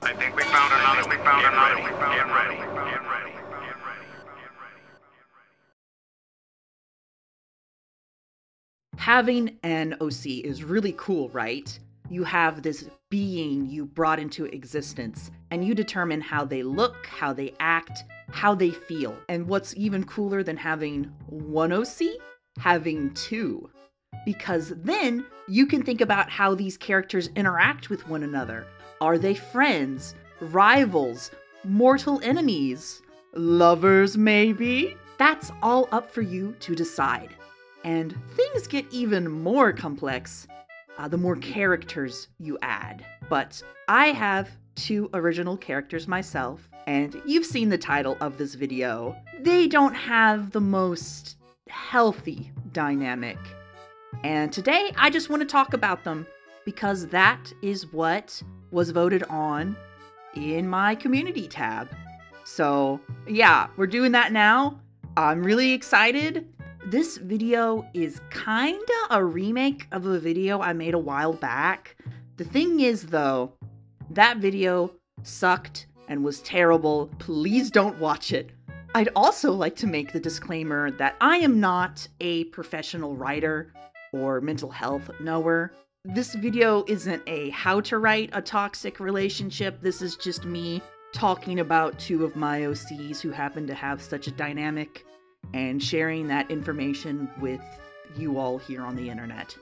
I think we found another. We found another. Get ready. Get ready. Get ready. Having an OC is really cool, right? You have this being you brought into existence, and you determine how they look, how they act, how they feel. And what's even cooler than having one OC? Having two. Because then you can think about how these characters interact with one another. Are they friends, rivals, mortal enemies, lovers maybe? That's all up for you to decide. And things get even more complex the more characters you add. But I have two original characters myself, and you've seen the title of this video. They don't have the most healthy dynamic. And today I just want to talk about them because that is what was voted on in my community tab. So yeah, we're doing that now. I'm really excited. This video is kinda a remake of a video I made a while back. The thing is though, that video sucked and was terrible. Please don't watch it. I'd also like to make the disclaimer that I am not a professional writer or mental health knower. This video isn't a how to write a toxic relationship. This is just me talking about two of my OCs who happen to have such a dynamic and sharing that information with you all here on the internet.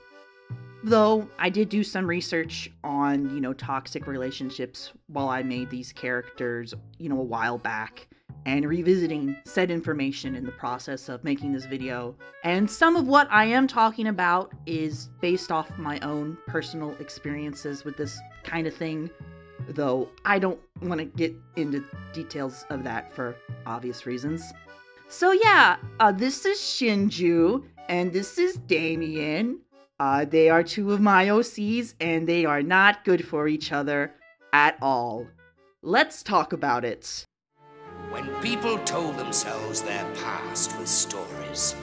Though I did do some research on, toxic relationships while I made these characters, a while back, and revisiting said information in the process of making this video. And some of what I am talking about is based off my own personal experiences with this kind of thing, though I don't want to get into details of that for obvious reasons. So yeah, this is Shinju, and this is Damien. They are two of my OCs, and they are not good for each other at all. Let's talk about it. When people told themselves their past with stories,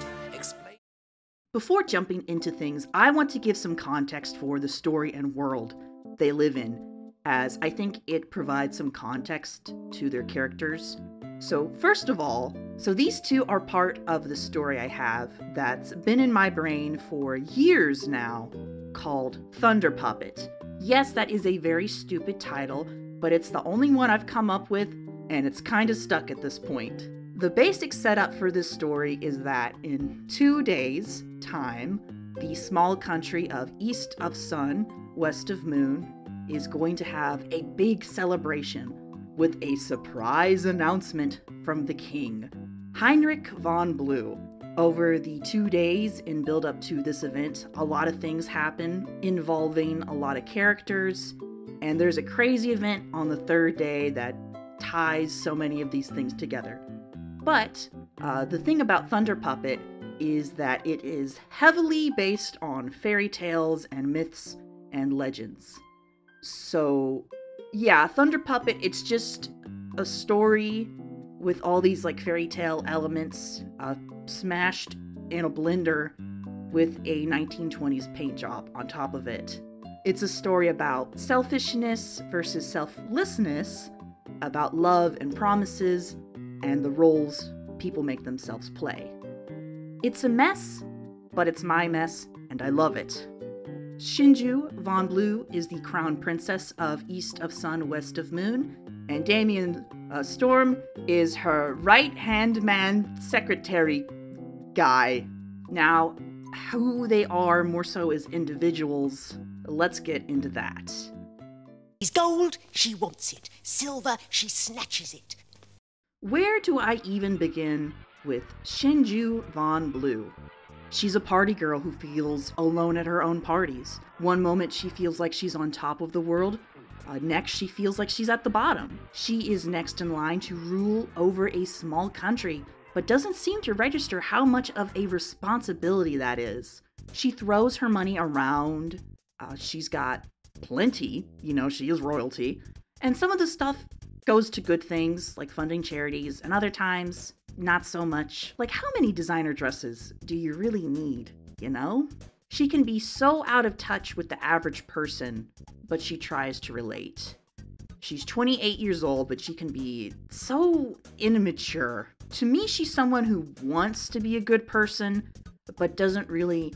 Before jumping into things, I want to give some context for the story and world they live in, as I think it provides some context to their characters. So first of all, these two are part of the story I have that's been in my brain for years now, called Thunder Puppet. Yes, that is a very stupid title, but it's the only one I've come up with, and it's kinda stuck at this point. The basic setup for this story is that in 2 days' time, the small country of East of Sun, West of Moon is going to have a big celebration with a surprise announcement from the king, Heinrich von Blue. Over the 2 days in build up to this event, a lot of things happen involving a lot of characters, and there's a crazy event on the 3rd day that ties so many of these things together. But the thing about Thunder Puppet is that it is heavily based on fairy tales and myths and legends. So yeah, Thunder Puppet, it's just a story with all these fairy tale elements smashed in a blender with a 1920s paint job on top of it. It's a story about selfishness versus selflessness, about love and promises, and the roles people make themselves play. It's a mess, but it's my mess, and I love it. Shinju von Blue is the crown princess of East of Sun, West of Moon, and Damien Storm is her right-hand man secretary guy. Now, who they are more so as individuals, let's get into that. He's gold, she wants it. Silver, she snatches it. Where do I even begin with Shinju von Blue? She's a party girl who feels alone at her own parties. One moment she feels like she's on top of the world. Next she feels like she's at the bottom. She is next in line to rule over a small country, but doesn't seem to register how much of a responsibility that is. She throws her money around. She's got plenty, she is royalty. And some of the stuff goes to good things, like funding charities, and other times, not so much. Like, how many designer dresses do you really need, She can be so out of touch with the average person, but she tries to relate. She's 28 years old, but she can be so immature. To me, she's someone who wants to be a good person, but doesn't really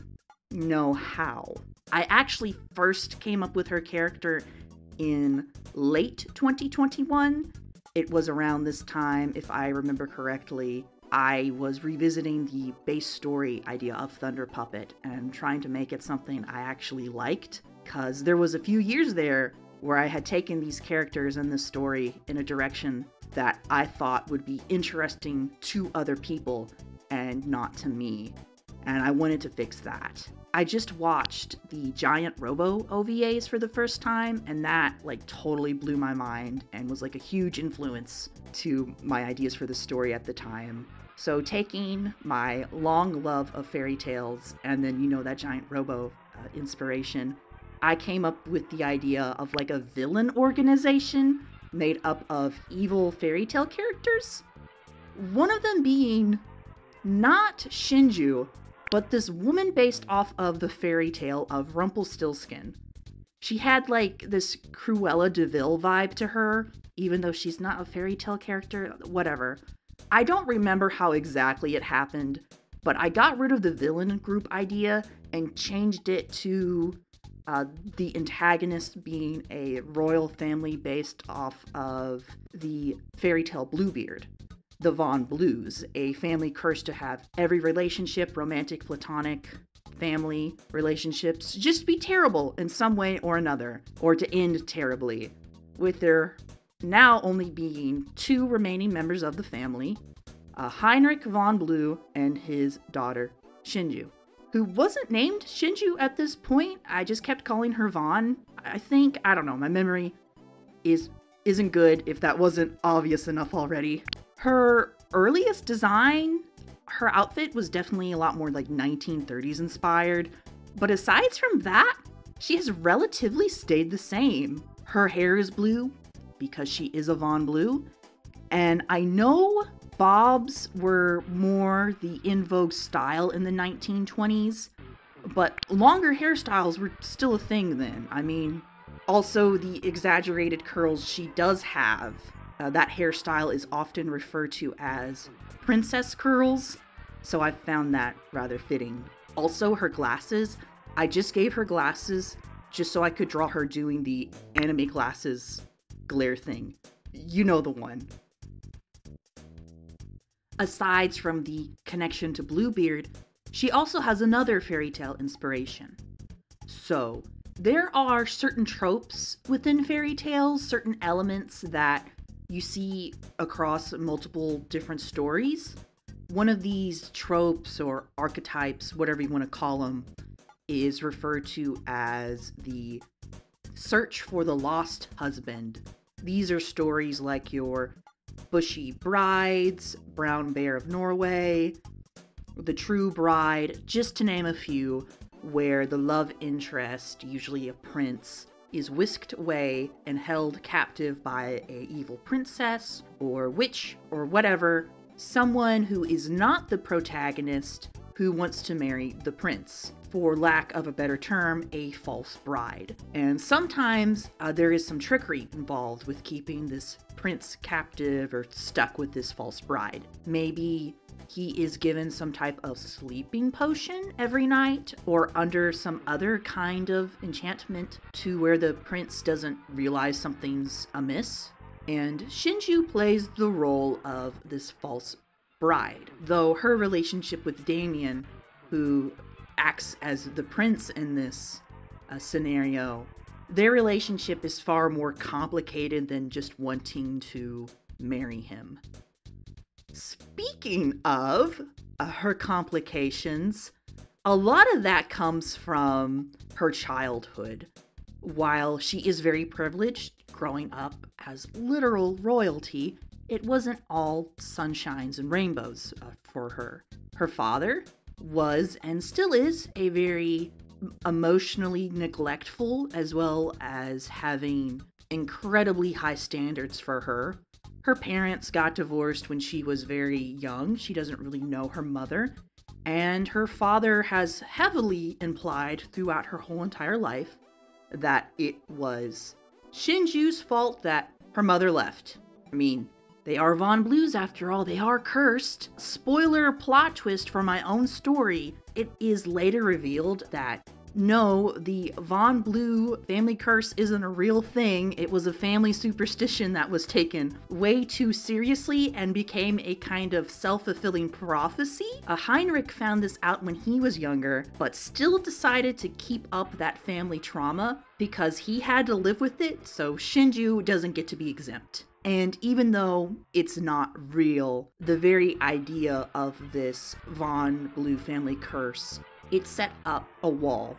know how. I actually first came up with her character in late 2021. It was around this time, if I remember correctly, I was revisiting the base story idea of Thunder Puppet and trying to make it something I actually liked, because there was a few years there where I had taken these characters and this story in a direction that I thought would be interesting to other people and not to me. And I wanted to fix that. I just watched the Giant Robo OVAs for the first time, and that totally blew my mind and was a huge influence to my ideas for the story at the time. So taking my long love of fairy tales and then, that Giant Robo inspiration, I came up with the idea of a villain organization made up of evil fairy tale characters. One of them being not Shinju, but this woman based off of the fairy tale of Rumpelstiltskin. She had this Cruella de Vil vibe to her, even though she's not a fairy tale character, whatever. I don't remember how exactly it happened, but I got rid of the villain group idea and changed it to the antagonist being a royal family based off of the fairy tale Bluebeard. The Von Blues, a family cursed to have every relationship, romantic, platonic, family relationships, just be terrible in some way or another, or to end terribly, with there now only being 2 remaining members of the family, Heinrich von Blue and his daughter, Shinju, who wasn't named Shinju at this point. I just kept calling her Von. I don't know, my memory isn't good if that wasn't obvious enough already. Her earliest design, her outfit was definitely a lot more 1930s inspired, but aside from that, she has relatively stayed the same. Her hair is blue because she is a Von Blue, and I know bobs were more the in vogue style in the 1920s, but longer hairstyles were still a thing then. Also the exaggerated curls she does have. That hairstyle is often referred to as princess curls, so I found that rather fitting. Also, her glasses. I just gave her glasses just so I could draw her doing the anime glasses glare thing. You know the one. Aside from the connection to Bluebeard, she also has another fairy tale inspiration. So, there are certain tropes within fairy tales, certain elements that you see across multiple different stories. One of these tropes or archetypes, whatever you want to call them, is referred to as the search for the lost husband. These are stories like your Bushy Brides, Brown Bear of Norway, The True Bride, just to name a few, where the love interest, usually a prince, is whisked away and held captive by an evil princess or witch or whatever, someone who is not the protagonist who wants to marry the prince. For lack of a better term, a false bride. And sometimes there is some trickery involved with keeping this prince captive or stuck with this false bride. Maybe he is given some type of sleeping potion every night, or under some other kind of enchantment to where the prince doesn't realize something's amiss. And Shinju plays the role of this false bride, though her relationship with Damien, who acts as the prince in this scenario, their relationship is far more complicated than just wanting to marry him. Speaking of her complications, a lot of that comes from her childhood. While she is very privileged growing up as literal royalty, it wasn't all sunshines and rainbows for her. Her father was and still is a very emotionally neglectful, as well as having incredibly high standards for her. Her parents got divorced when she was very young. She doesn't really know her mother. And her father has heavily implied throughout her whole entire life that it was Shinju's fault that her mother left. I mean, they are Von Blues after all, they are cursed. Spoiler plot twist for my own story, it is later revealed that no, the Von Blue family curse isn't a real thing. It was a family superstition that was taken way too seriously and became a kind of self-fulfilling prophecy. Heinrich found this out when he was younger, but still decided to keep up that family trauma because he had to live with it, so Shinju doesn't get to be exempt. And even though it's not real, the very idea of this Von Blue family curse, it set up a wall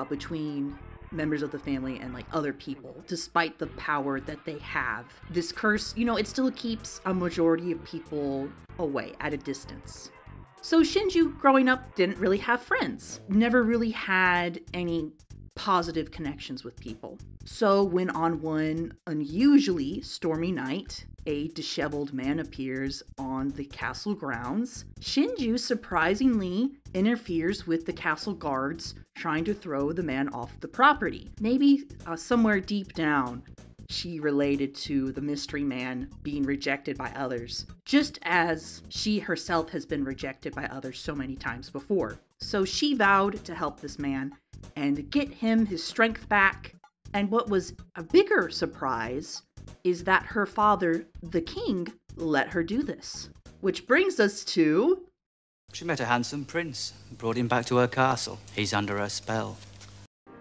between members of the family and like other people, despite the power that they have. This curse, you know, it still keeps a majority of people away at a distance. So Shinju, growing up, didn't really have friends, never really had any positive connections with people. So when on one unusually stormy night, a disheveled man appears on the castle grounds, Shinju surprisingly interferes with the castle guards trying to throw the man off the property. Maybe somewhere deep down, she related to the mystery man being rejected by others, just as she herself has been rejected by others so many times before. So she vowed to help this man and get him his strength back. And what was a bigger surprise is that her father, the king, let her do this. Which brings us to... She met a handsome prince and brought him back to her castle. He's under her spell.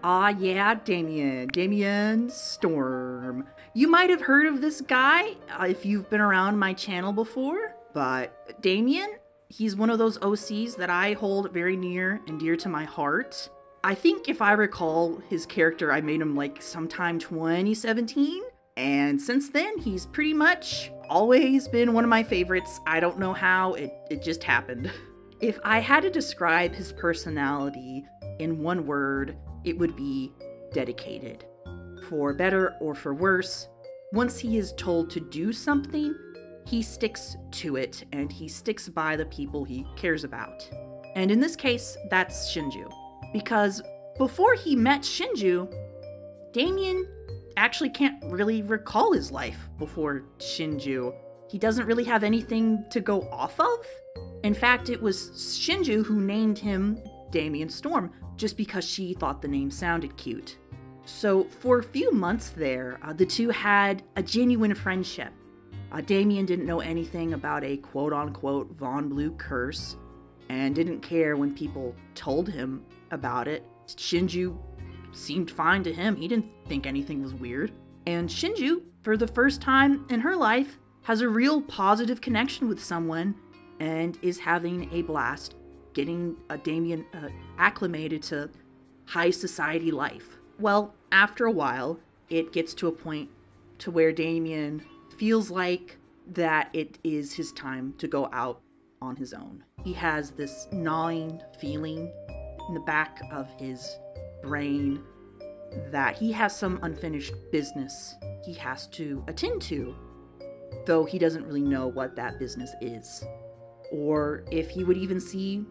Ah, yeah, Damien Storm. You might have heard of this guy if you've been around my channel before, but Damien, he's one of those OCs that I hold very near and dear to my heart. I think if I recall his character, I made him like sometime 2017. And since then, he's pretty much always been one of my favorites. I don't know how, it just happened. If I had to describe his personality in one word, it would be dedicated. For better or for worse, once he is told to do something, he sticks to it and he sticks by the people he cares about. And in this case, that's Shinju. Because before he met Shinju, Damien actually can't really recall his life before Shinju. He doesn't really have anything to go off of. In fact, it was Shinju who named him Damien Storm, just because she thought the name sounded cute. So for a few months there, the two had a genuine friendship. Damien didn't know anything about a quote-unquote Von Blue curse, and didn't care when people told him about it. Shinju seemed fine to him. He didn't think anything was weird. And Shinju, for the first time in her life, has a real positive connection with someone and is having a blast getting Damien acclimated to high society life. Well, after a while, it gets to a point to where Damien feels like that it is his time to go out on his own. He has this gnawing feeling in the back of his brain that he has some unfinished business he has to attend to, though he doesn't really know what that business is, or if he would even see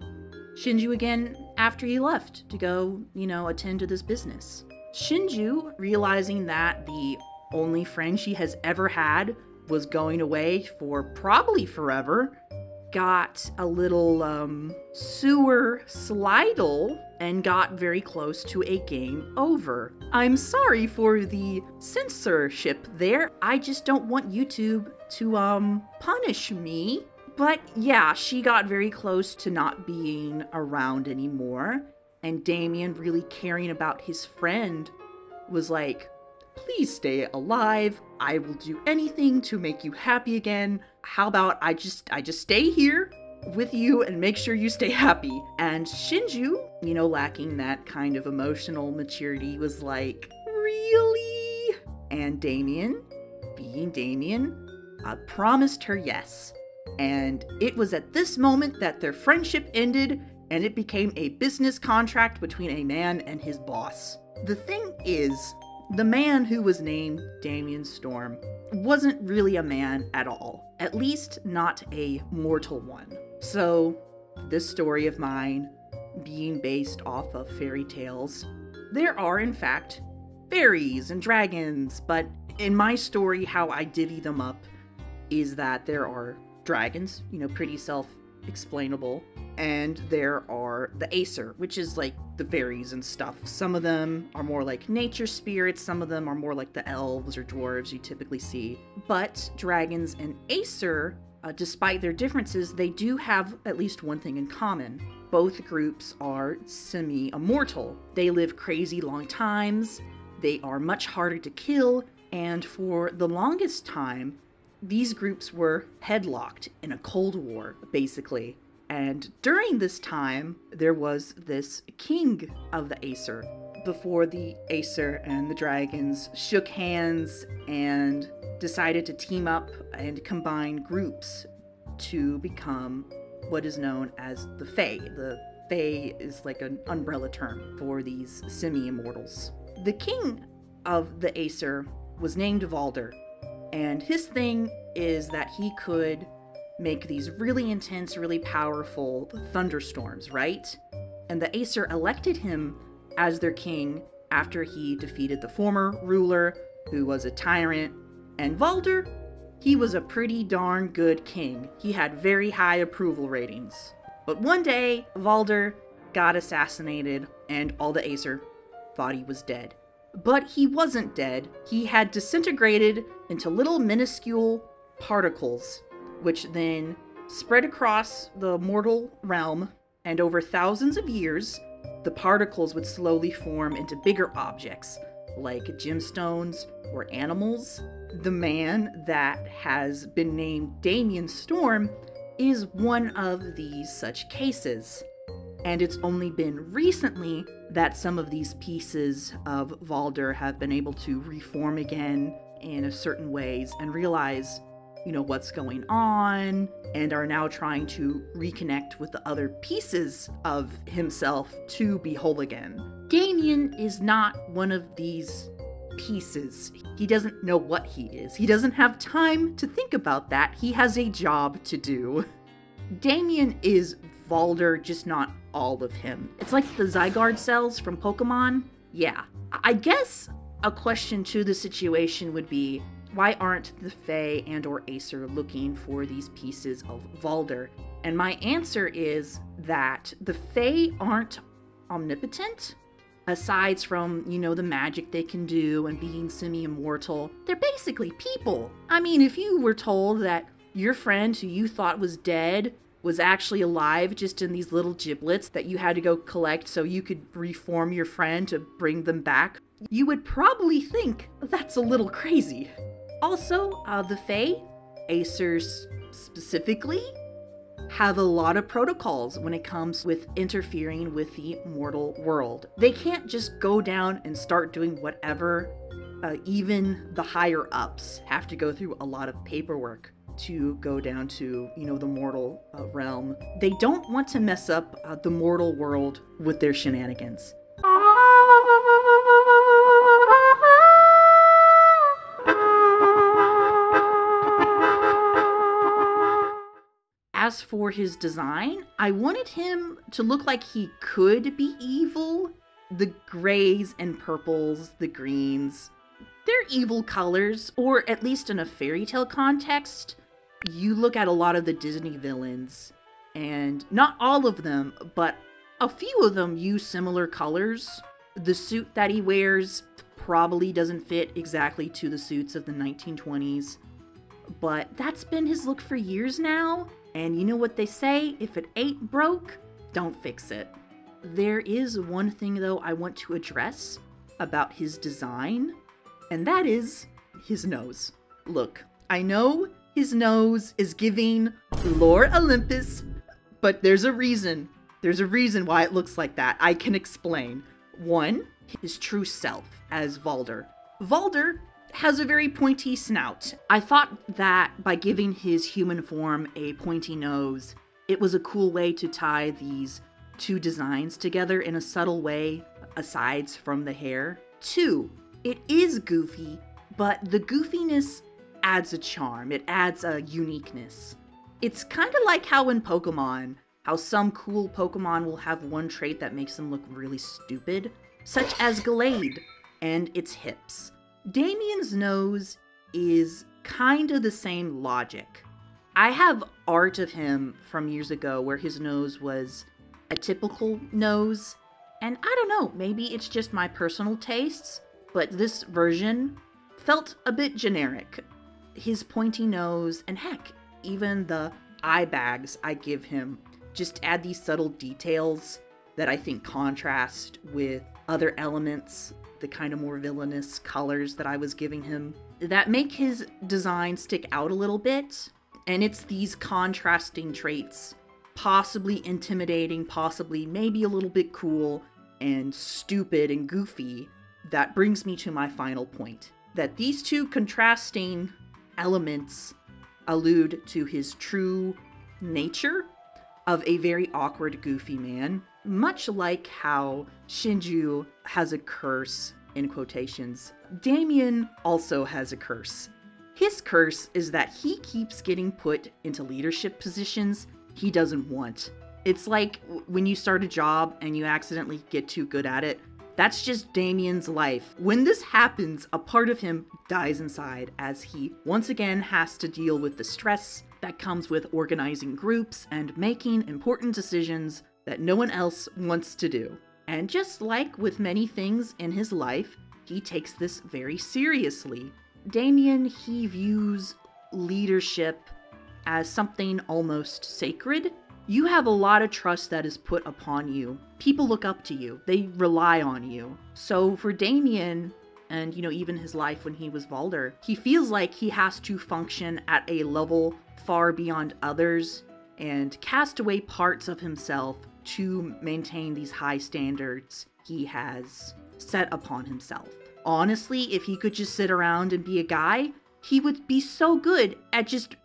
Shinju again after he left to go, attend to this business. Shinju, realizing that the only friend she has ever had was going away for probably forever, got a little sewer slidle and got very close to a game over. I'm sorry for the censorship there. I just don't want YouTube to punish me. But yeah, she got very close to not being around anymore. And Damien, really caring about his friend, was like, please stay alive. I will do anything to make you happy again. How about I just stay here with you and make sure you stay happy? And Shinju, lacking that kind of emotional maturity, was like, really? And Damien, being Damien, promised her yes. And it was at this moment that their friendship ended and it became a business contract between a man and his boss. The thing is, the man who was named Damien Storm wasn't really a man at all, at least not a mortal one. So, this story of mine being based off of fairy tales, there are in fact fairies and dragons, but In my story, how I divvy them up is that there are dragons, pretty self-explainable, and there are the Aesir, which is like the fairies and stuff. Some of them are more like nature spirits, some of them are more like the elves or dwarves you typically see. But dragons and Aesir, despite their differences, they do have at least one thing in common. Both groups are semi-immortal. They live crazy long times, they are much harder to kill, and for the longest time, these groups were headlocked in a Cold War, basically. And during this time, there was this king of the Aesir. Before the Aesir and the dragons shook hands and decided to team up and combine groups to become what is known as the Fae. The Fae is like an umbrella term for these semi-immortals. The king of the Aesir was named Valder, and his thing is that he could make these really intense, really powerful thunderstorms, right? And the Aesir elected him as their king after he defeated the former ruler, who was a tyrant. And Valder, he was a pretty darn good king. He had very high approval ratings. But one day, Valder got assassinated, and all the Aesir thought he was dead. But he wasn't dead. He had disintegrated into little minuscule particles, which then spread across the mortal realm, and over thousands of years, the particles would slowly form into bigger objects, like gemstones or animals. The man that has been named Damien Storm is one of these such cases. And it's only been recently that some of these pieces of Valder have been able to reform again in a certain ways and realize, what's going on, and are now trying to reconnect with the other pieces of himself to be whole again. Damien is not one of these pieces. He doesn't know what he is. He doesn't have time to think about that. He has a job to do. Damien is Valder, just not all of him. It's like the Zygarde cells from Pokemon. Yeah. I guess a question to the situation would be, why aren't the Fae and or Aesir looking for these pieces of Valder? And my answer is that the Fae aren't omnipotent. Aside from, the magic they can do and being semi-immortal, they're basically people. I mean, if you were told that your friend who you thought was dead was actually alive just in these little giblets that you had to go collect so you could reform your friend to bring them back, you would probably think that's a little crazy. Also, the Fae, Aesir specifically, have a lot of protocols when it comes with interfering with the mortal world. They can't just go down and start doing whatever. Even the higher ups have to go through a lot of paperwork to go down to, the mortal realm. They don't want to mess up the mortal world with their shenanigans. As for his design, I wanted him to look like he could be evil. The grays and purples, the greens, they're evil colors, or at least in a fairy tale context. You look at a lot of the Disney villains, and not all of them, but a few of them use similar colors. The suit that he wears probably doesn't fit exactly to the suits of the 1920s, but that's been his look for years now. And you know what they say, if it ain't broke, don't fix it. There is one thing though I want to address about his design, and that is his nose. Look, I know his nose is giving Lore Olympus, but there's a reason. There's a reason why it looks like that. I can explain. One, his true self as Valder. Valder has a very pointy snout. I thought that by giving his human form a pointy nose, it was a cool way to tie these two designs together in a subtle way, aside from the hair. Two, it is goofy, but the goofiness adds a charm. It adds a uniqueness. It's kind of like how in Pokemon, how some cool Pokemon will have one trait that makes them look really stupid, such as Glade and its hips. Damien's nose is kind of the same logic. I have art of him from years ago where his nose was a typical nose, and I don't know, maybe it's just my personal tastes, but this version felt a bit generic. His pointy nose, and heck, even the eye bags I give him just add these subtle details that I think contrast with other elements, the kind of more villainous colors that I was giving him, that make his design stick out a little bit. And it's these contrasting traits, possibly intimidating, possibly maybe a little bit cool and stupid and goofy, that brings me to my final point. That these two contrasting elements allude to his true nature of a very awkward, goofy man, much like how Shinju has a curse, in quotations. Damien also has a curse. His curse is that he keeps getting put into leadership positions he doesn't want. It's like when you start a job and you accidentally get too good at it. That's just Damien's life. When this happens, a part of him dies inside as he once again has to deal with the stress that comes with organizing groups and making important decisions that no one else wants to do. And just like with many things in his life, he takes this very seriously. Damien, he views leadership as something almost sacred. You have a lot of trust that is put upon you. People look up to you. They rely on you. So for Damien, and even his life when he was Valder, he feels like he has to function at a level far beyond others and cast away parts of himself to maintain these high standards he has set upon himself. Honestly, if he could just sit around and be a guy, he would be so good at just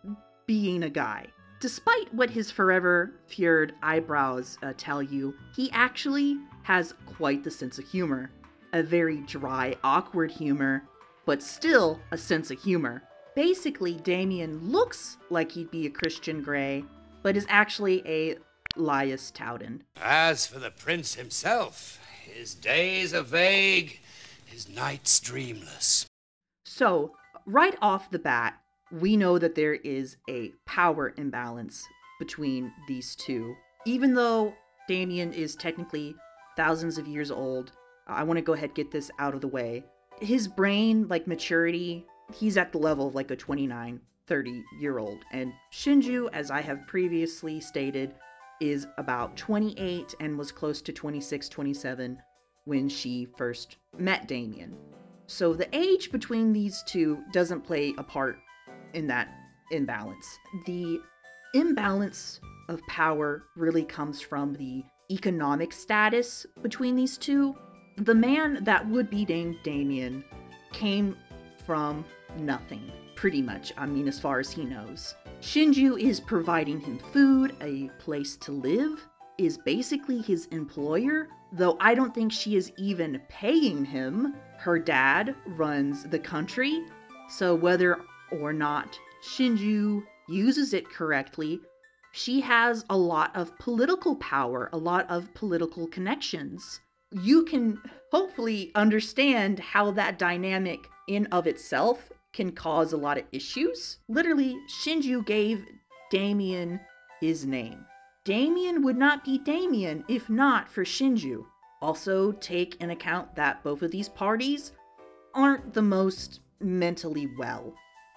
being a guy. Despite what his forever furrowed eyebrows tell you, he actually has quite the sense of humor. A very dry, awkward humor, but still a sense of humor. Basically, Damien looks like he'd be a Christian Grey, but is actually a Laius Towden. As for the prince himself, his days are vague, his nights dreamless. So, right off the bat, we know that there is a power imbalance between these two. Even though Damien is technically thousands of years old, I want to go ahead and get this out of the way. His brain, maturity, he's at the level of a 29, 30-year-old. And Shinju, as I have previously stated, is about 28 and was close to 26, 27 when she first met Damien. So the age between these two doesn't play a part in that imbalance. The imbalance of power really comes from the economic status between these two. The man that would be named Damien came from nothing, pretty much, as far as he knows. Shinju is providing him food, a place to live, is basically his employer, though I don't think she is even paying him. Her dad runs the country, so whether or not Shinju uses it correctly, she has a lot of political power, a lot of political connections. You can hopefully understand how that dynamic in of itself can cause a lot of issues. Literally, Shinju gave Damien his name. Damien would not be Damien if not for Shinju. Also, take in account that both of these parties aren't the most mentally well.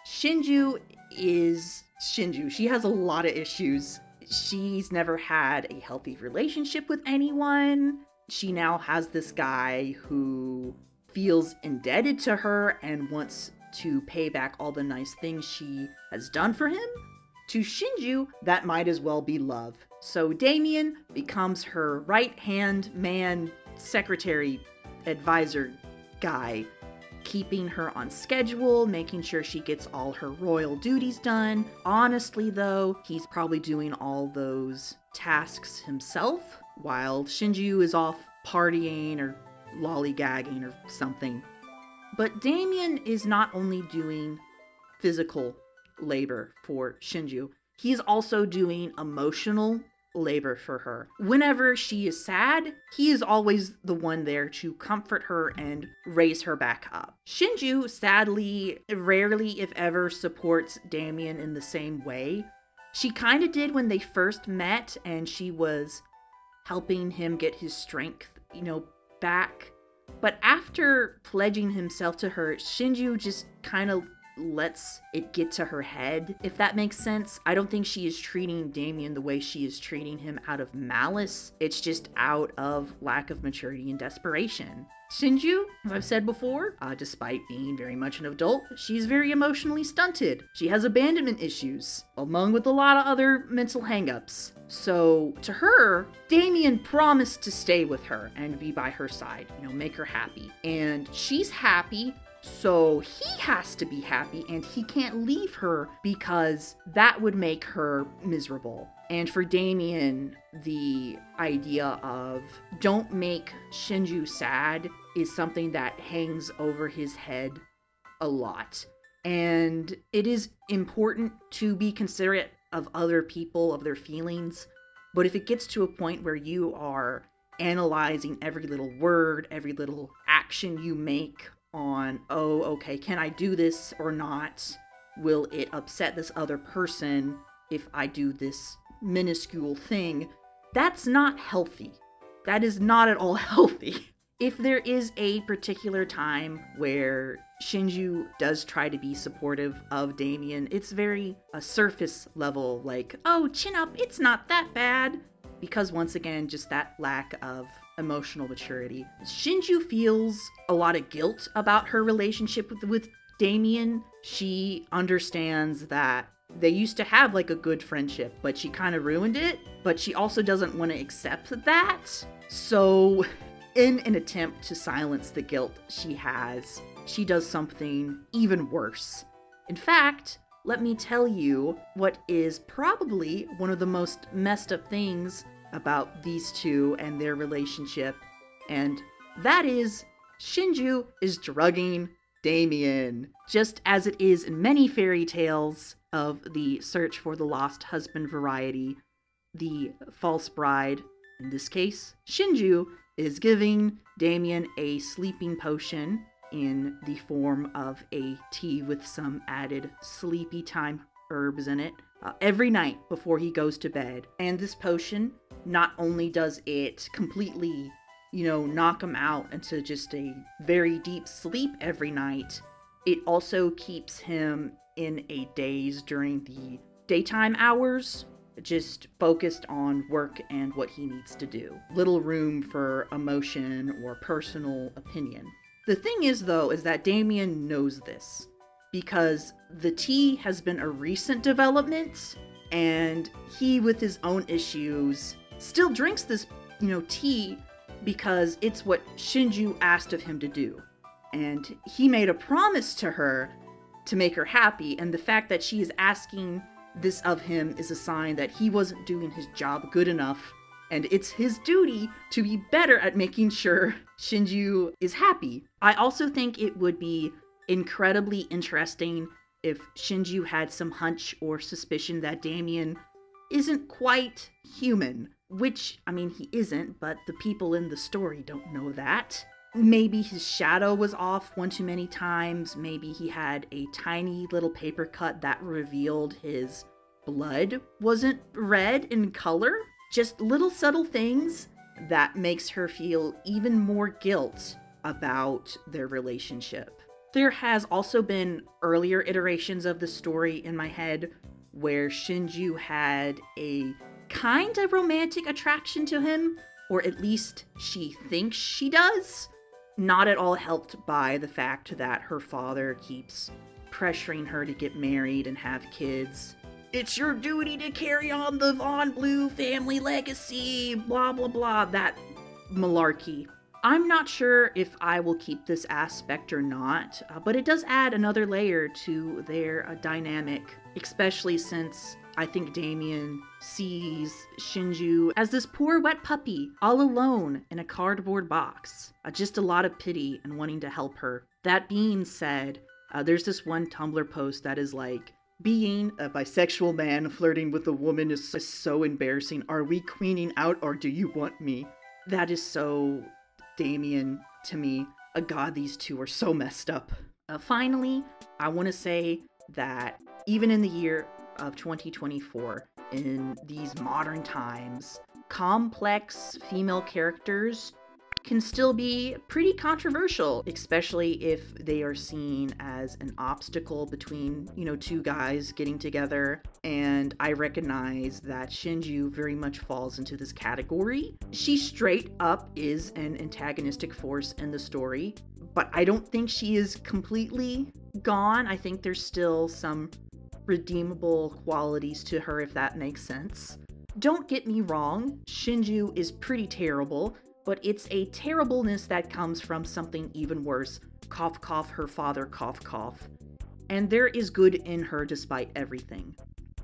Shinju is Shinju. She has a lot of issues. She's never had a healthy relationship with anyone. She now has this guy who feels indebted to her and wants to pay back all the nice things she has done for him. To Shinju, that might as well be love. So Damien becomes her right-hand man, secretary, advisor guy, keeping her on schedule, making sure she gets all her royal duties done. Honestly though, he's probably doing all those tasks himself, while Shinju is off partying or lollygagging or something. But Damien is not only doing physical labor for Shinju, he's also doing emotional labor for her. Whenever she is sad, he is always the one there to comfort her and raise her back up. Shinju, sadly, rarely, if ever, supports Damien in the same way. She kind of did when they first met, and she was helping him get his strength, back. But after pledging himself to her, Shinju just kind of lets it get to her head, if that makes sense. I don't think she is treating Damien the way she is treating him out of malice. It's just out of lack of maturity and desperation. Shinju, as I've said before, despite being very much an adult, she's very emotionally stunted. She has abandonment issues, along with a lot of other mental hangups. So to her, Damien promised to stay with her and be by her side, make her happy. And she's happy. So he has to be happy, and he can't leave her because that would make her miserable. And for Damien, the idea of don't make Shinju sad is something that hangs over his head a lot. And it is important to be considerate of other people, of their feelings. But if it gets to a point where you are analyzing every little word, every little action you make on, oh, okay, can I do this or not? Will it upset this other person if I do this minuscule thing? That's not healthy. That is not at all healthy. If there is a particular time where Shinju does try to be supportive of Damien, it's very a surface level, like, oh, chin up, it's not that bad. Because once again, just that lack of emotional maturity. Shinju feels a lot of guilt about her relationship with Damien. She understands that they used to have like a good friendship, but she kind of ruined it. But she also doesn't want to accept that. So in an attempt to silence the guilt she has, she does something even worse. In fact, let me tell you what is probably one of the most messed up things about these two and their relationship, and that is Shinju is drugging Damien. Just as it is in many fairy tales of the search for the lost husband variety, the false bride, in this case, Shinju, is giving Damien a sleeping potion in the form of a tea with some added sleepy time herbs in it every night before he goes to bed. And this potion, not only does it completely, knock him out into just a very deep sleep every night, it also keeps him in a daze during the daytime hours, just focused on work and what he needs to do. Little room for emotion or personal opinion. The thing is, though, is that Damien knows this, because the tea has been a recent development, and he, with his own issues, still drinks this, tea because it's what Shinju asked of him to do. And he made a promise to her to make her happy, and the fact that she is asking this of him is a sign that he wasn't doing his job good enough, and it's his duty to be better at making sure Shinju is happy. I also think it would be incredibly interesting if Shinju had some hunch or suspicion that Damien isn't quite human, which, he isn't, but the people in the story don't know that. Maybe his shadow was off one too many times. Maybe he had a tiny little paper cut that revealed his blood wasn't red in color. Just little subtle things that makes her feel even more guilt about their relationship. There has also been earlier iterations of the story in my head where Shinju had a kind of romantic attraction to him, or at least she thinks she does. Not at all helped by the fact that her father keeps pressuring her to get married and have kids. It's your duty to carry on the Von Blue family legacy, blah blah blah, that malarkey. I'm not sure if I will keep this aspect or not, but it does add another layer to their dynamic, especially since I think Damien sees Shinju as this poor wet puppy, all alone in a cardboard box. Just a lot of pity and wanting to help her. That being said, there's this one Tumblr post that is like, Being a bisexual man flirting with a woman is so embarrassing. Are we queening out or do you want me? That is so Damien to me. God, these two are so messed up. Finally, I want to say that even in the year of 2024, in these modern times, complex female characters can still be pretty controversial, especially if they are seen as an obstacle between, two guys getting together. And I recognize that Shinju very much falls into this category. She straight up is an antagonistic force in the story, but I don't think she is completely gone. I think there's still some redeemable qualities to her, if that makes sense. Don't get me wrong, Shinju is pretty terrible, but it's a terribleness that comes from something even worse. Cough, cough, her father, cough, cough. And there is good in her despite everything.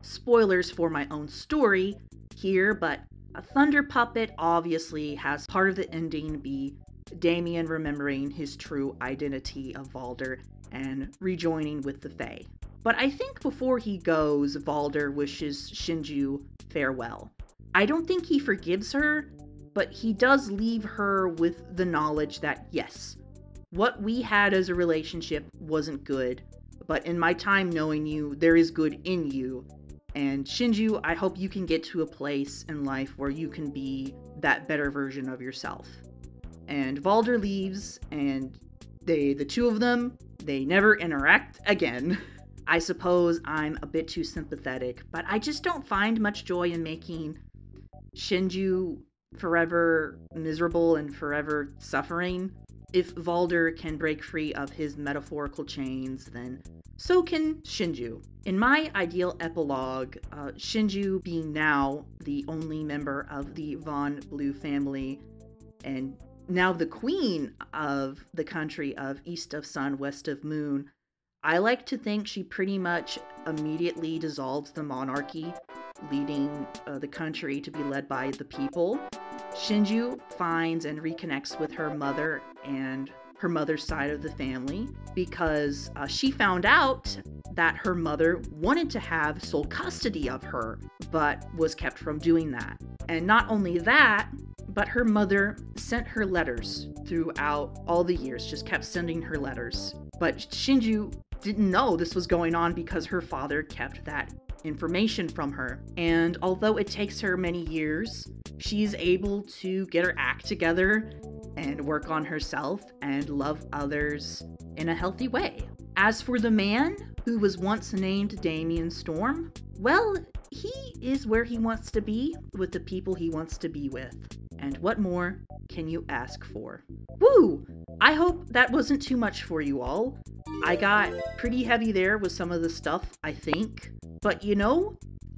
Spoilers for my own story here, but a Thunder Puppet obviously has part of the ending be Damien remembering his true identity of Valder and rejoining with the Fae. But I think before he goes, Valder wishes Shinju farewell. I don't think he forgives her, but he does leave her with the knowledge that, yes, what we had as a relationship wasn't good, but in my time knowing you, there is good in you. And Shinju, I hope you can get to a place in life where you can be that better version of yourself. And Valder leaves, and the two of them, they never interact again. I suppose I'm a bit too sympathetic, but I just don't find much joy in making Shinju forever miserable and forever suffering. If Valder can break free of his metaphorical chains, then so can Shinju. In my ideal epilogue, Shinju being now the only member of the Von Blue family and now the queen of the country of East of Sun, West of Moon, I like to think she pretty much immediately dissolves the monarchy, leading the country to be led by the people. Shinju finds and reconnects with her mother and her mother's side of the family because she found out that her mother wanted to have sole custody of her, but was kept from doing that. And not only that, but her mother sent her letters throughout all the years, just kept sending her letters. But Shinju didn't know this was going on because her father kept that information from her. And although it takes her many years, she's able to get her act together and work on herself and love others in a healthy way. As for the man who was once named Damien Storm, well, he is where he wants to be with the people he wants to be with. And what more can you ask for? Woo! I hope that wasn't too much for you all. I got pretty heavy there with some of the stuff, I think. But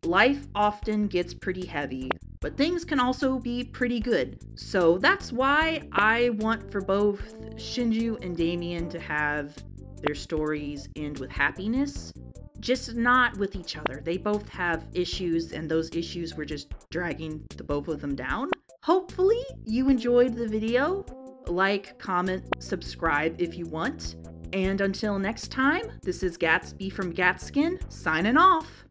life often gets pretty heavy, but things can also be pretty good. So that's why I want for both Shinju and Damien to have their stories end with happiness, just not with each other. They both have issues, and those issues were just dragging the both of them down. Hopefully you enjoyed the video. Like, comment, subscribe if you want. And until next time, this is Gatsby from Gatskin, signing off.